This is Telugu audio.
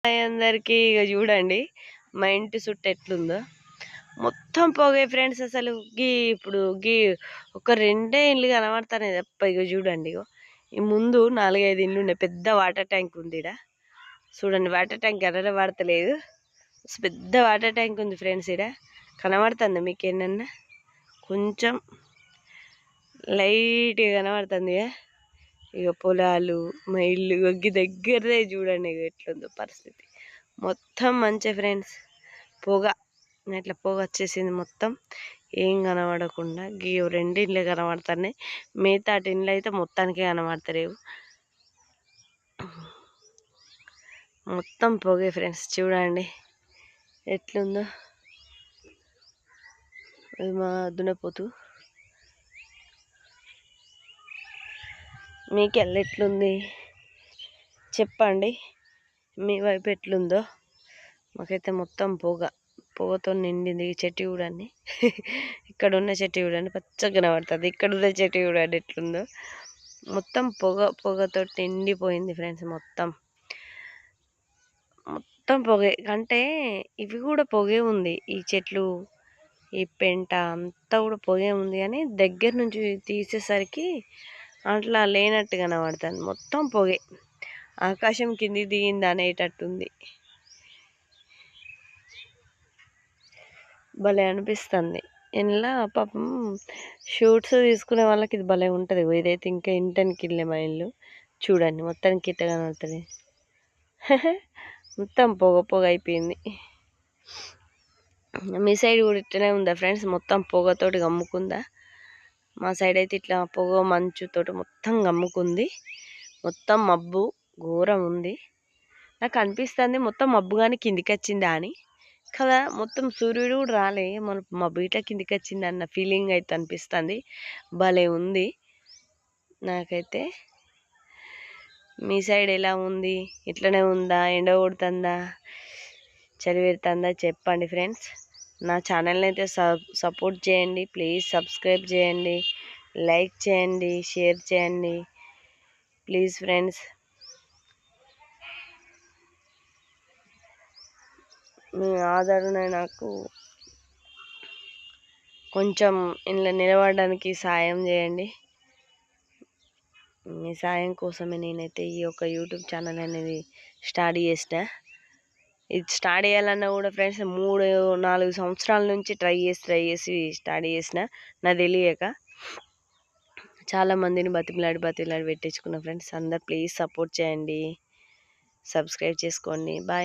హాయ్ అందరికీ. ఇక చూడండి మా ఇంటి చుట్టూ ఎట్లుందో మొత్తం పొగే ఫ్రెండ్స్. అసలు ఇప్పుడు ఒక రెండే ఇండ్లు కనబడతాయి తప్ప. ఇక చూడండి, ఇగో ఈ ముందు 4-5 ఇండ్లు ఉన్నాయి. పెద్ద వాటర్ ట్యాంక్ ఉంది ఇక్కడ చూడండి. వాటర్ ట్యాంక్ ఎర్ర పడతలేదు, పెద్ద వాటర్ ట్యాంక్ ఉంది ఫ్రెండ్స్. ఇక్కడ కనబడుతుంది మీకు ఏంటన్నా కొంచెం లైట్గా కనబడుతుంది. ఇక పొలాలు మా ఇల్లు దగ్గరే చూడండి. ఇక ఎట్లుందో పరిస్థితి మొత్తం మంచి ఫ్రెండ్స్. ఇట్లా పొగ వచ్చేసింది మొత్తం, ఏం కనబడకుండా. రెండు ఇండ్లే కనబడుతున్నాయి, మిగతా ఇండ్లు అయితే మొత్తానికే కనబడతలేవు. మొత్తం పొగే ఫ్రెండ్స్. చూడండి ఎట్లుందో. అది మా దున్నపోతు. మీకెళ్ళి ఎట్లుంది చెప్పండి, మీ వైపు ఎట్లుందో. మాకైతే మొత్తం పొగతో నిండింది. ఈ చెట్టు చూడండి, ఇక్కడ ఉన్న చెట్టు చూడండి పచ్చగా కనబడుతుంది. ఇక్కడ ఉన్న చెట్టు చూడండి ఎట్లుందో. మొత్తం పొగతో నిండిపోయింది ఫ్రెండ్స్. మొత్తం పొగే అంటే ఇవి కూడా పొగే ఉంది. ఈ చెట్లు, ఈ పెంట అంతా కూడా పొగే ఉంది. కానీ దగ్గర నుంచి తీసేసరికి అట్లా లేనట్టు కనబడుతుంది. మొత్తం పొగే, ఆకాశం కింది దిగింది అనేటట్టుంది. భలే అనిపిస్తుంది. ఇంట్లో పాపం షూట్స్ తీసుకునే వాళ్ళకి ఇది భలే ఉంటుంది. ఇదైతే ఇంకా ఇంటానికి వెళ్ళే మా ఇల్లు చూడండి, మొత్తానికి కిట్ట కనబడుతుంది. మొత్తం పొగ అయిపోయింది. మీ సైడ్ కూడా ఇట్లనే ఉందా ఫ్రెండ్స్? మొత్తం పొగతోటి గమ్ముకుందా? మా సైడ్ అయితే ఇట్లా పొగ మంచుతోటి మొత్తం గమ్ముకుంది. మొత్తం మబ్బు ఘోరం ఉంది. నాకు అనిపిస్తుంది మొత్తం మబ్బు కానీ కిందికి వచ్చిందా అని కదా. మొత్తం సూర్యుడు కూడా రాలే, మన మబ్బు ఇట్లా కిందికి వచ్చింది అన్న ఫీలింగ్ అయితే అనిపిస్తుంది. భలే ఉంది నాకైతే. మీ సైడ్ ఎలా ఉంది? ఇట్లనే ఉందా? ఎండ కొడుతుందా? చలి పెడుతుందా? చెప్పండి ఫ్రెండ్స్. నా ఛానల్ని అయితే సపోర్ట్ చేయండి ప్లీజ్. సబ్స్క్రైబ్ చేయండి, లైక్ చేయండి, షేర్ చేయండి ప్లీజ్ ఫ్రెండ్స్. మీ ఆదరణ నాకు కొంచెం ఇంట్లో నిలబడడానికి సాయం చేయండి. మీ సాయం కోసమే నేనైతే ఈ యొక్క యూట్యూబ్ ఛానల్ అనేది స్టార్ట్ చేసిన. ఇది స్టార్ట్ చేయాలన్నా కూడా ఫ్రెండ్స్ 3-4 సంవత్సరాల నుంచి ట్రై చేసి స్టార్ట్ చేసిన. నాకు తెలియక చాలామందిని బతిమలాడి పెట్టించుకున్న ఫ్రెండ్స్. అందరు ప్లీజ్ సపోర్ట్ చేయండి, సబ్స్క్రైబ్ చేసుకోండి. బాయ్.